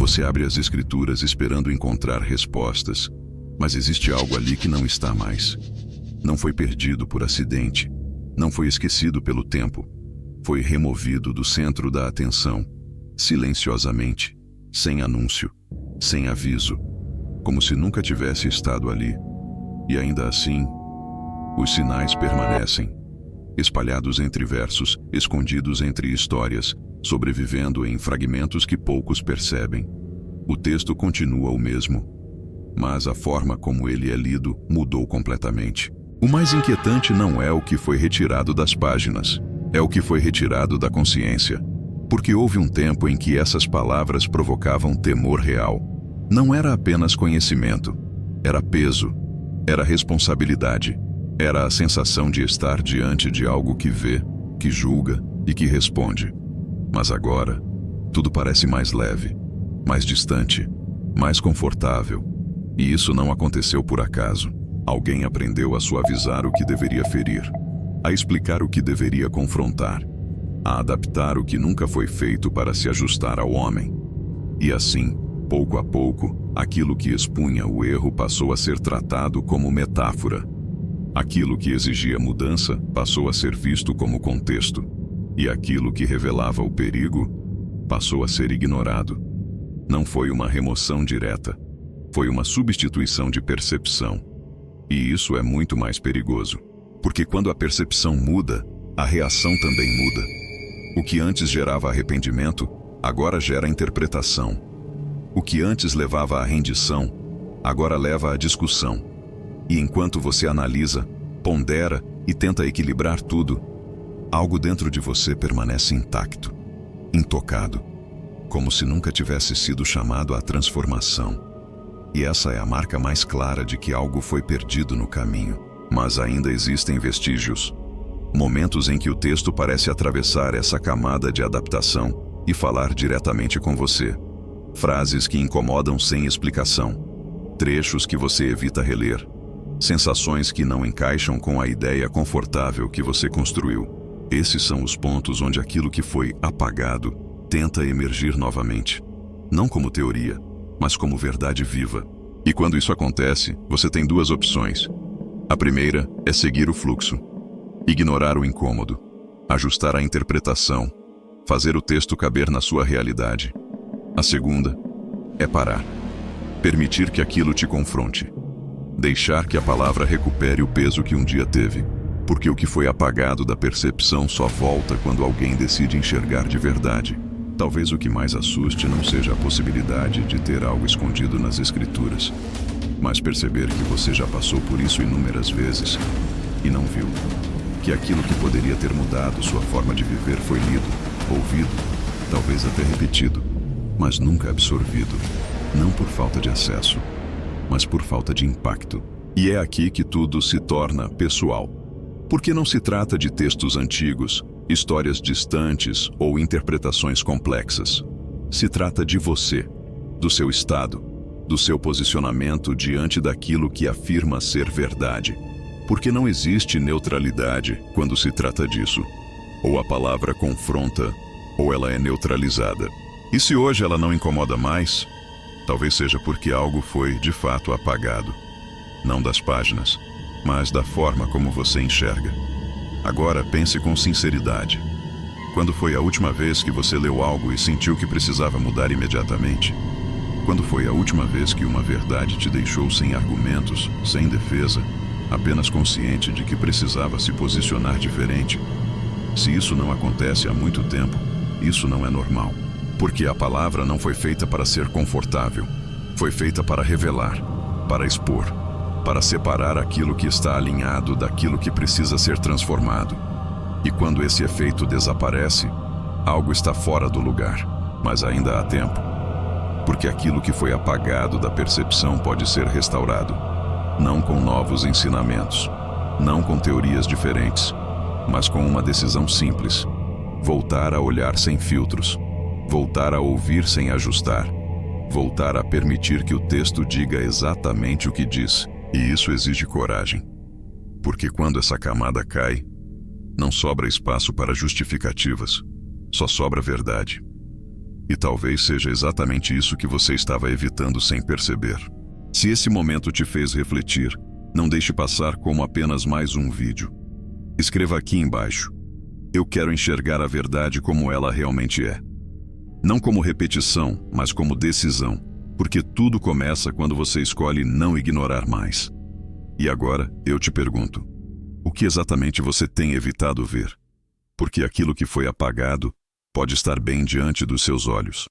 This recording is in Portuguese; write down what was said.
Você abre as escrituras esperando encontrar respostas, mas existe algo ali que não está mais. Não foi perdido por acidente, não foi esquecido pelo tempo. Foi removido do centro da atenção, silenciosamente, sem anúncio, sem aviso, como se nunca tivesse estado ali. E ainda assim, os sinais permanecem, espalhados entre versos, escondidos entre histórias, sobrevivendo em fragmentos que poucos percebem. O texto continua o mesmo, mas a forma como ele é lido mudou completamente. O mais inquietante não é o que foi retirado das páginas, é o que foi retirado da consciência. Porque houve um tempo em que essas palavras provocavam temor real. Não era apenas conhecimento, era peso, era responsabilidade, era a sensação de estar diante de algo que vê, que julga e que responde. Mas agora, tudo parece mais leve, mais distante, mais confortável. E isso não aconteceu por acaso. Alguém aprendeu a suavizar o que deveria ferir, a explicar o que deveria confrontar, a adaptar o que nunca foi feito para se ajustar ao homem. E assim, pouco a pouco, aquilo que expunha o erro passou a ser tratado como metáfora. Aquilo que exigia mudança passou a ser visto como contexto. E aquilo que revelava o perigo passou a ser ignorado. Não foi uma remoção direta, foi uma substituição de percepção. E isso é muito mais perigoso. Porque quando a percepção muda, a reação também muda. O que antes gerava arrependimento, agora gera interpretação. O que antes levava à rendição, agora leva à discussão. E enquanto você analisa, pondera e tenta equilibrar tudo, algo dentro de você permanece intacto, intocado, como se nunca tivesse sido chamado à transformação. E essa é a marca mais clara de que algo foi perdido no caminho. Mas ainda existem vestígios, momentos em que o texto parece atravessar essa camada de adaptação e falar diretamente com você. Frases que incomodam sem explicação, trechos que você evita reler, sensações que não encaixam com a ideia confortável que você construiu. Esses são os pontos onde aquilo que foi apagado tenta emergir novamente. Não como teoria, mas como verdade viva. E quando isso acontece, você tem duas opções. A primeira é seguir o fluxo, ignorar o incômodo, ajustar a interpretação, fazer o texto caber na sua realidade. A segunda é parar, permitir que aquilo te confronte, deixar que a palavra recupere o peso que um dia teve, porque o que foi apagado da percepção só volta quando alguém decide enxergar de verdade. Talvez o que mais assuste não seja a possibilidade de ter algo escondido nas escrituras, mas perceber que você já passou por isso inúmeras vezes e não viu. Que aquilo que poderia ter mudado sua forma de viver foi lido, ouvido, talvez até repetido, mas nunca absorvido, não por falta de acesso, mas por falta de impacto. E é aqui que tudo se torna pessoal. Porque não se trata de textos antigos, histórias distantes ou interpretações complexas. Se trata de você, do seu estado, do seu posicionamento diante daquilo que afirma ser verdade. Porque não existe neutralidade quando se trata disso. Ou a palavra confronta, ou ela é neutralizada. E se hoje ela não incomoda mais, talvez seja porque algo foi de fato apagado. Não das páginas, mas da forma como você enxerga. Agora pense com sinceridade. Quando foi a última vez que você leu algo e sentiu que precisava mudar imediatamente? Quando foi a última vez que uma verdade te deixou sem argumentos, sem defesa, apenas consciente de que precisava se posicionar diferente? Se isso não acontece há muito tempo, isso não é normal. Porque a palavra não foi feita para ser confortável. Foi feita para revelar, para expor, para separar aquilo que está alinhado daquilo que precisa ser transformado. E quando esse efeito desaparece, algo está fora do lugar, mas ainda há tempo. Porque aquilo que foi apagado da percepção pode ser restaurado, não com novos ensinamentos, não com teorias diferentes, mas com uma decisão simples: voltar a olhar sem filtros, voltar a ouvir sem ajustar, voltar a permitir que o texto diga exatamente o que diz. E isso exige coragem, porque quando essa camada cai, não sobra espaço para justificativas, só sobra verdade. E talvez seja exatamente isso que você estava evitando sem perceber. Se esse momento te fez refletir, não deixe passar como apenas mais um vídeo. Escreva aqui embaixo: eu quero enxergar a verdade como ela realmente é. Não como repetição, mas como decisão, porque tudo começa quando você escolhe não ignorar mais. E agora, eu te pergunto: o que exatamente você tem evitado ver? Porque aquilo que foi apagado pode estar bem diante dos seus olhos.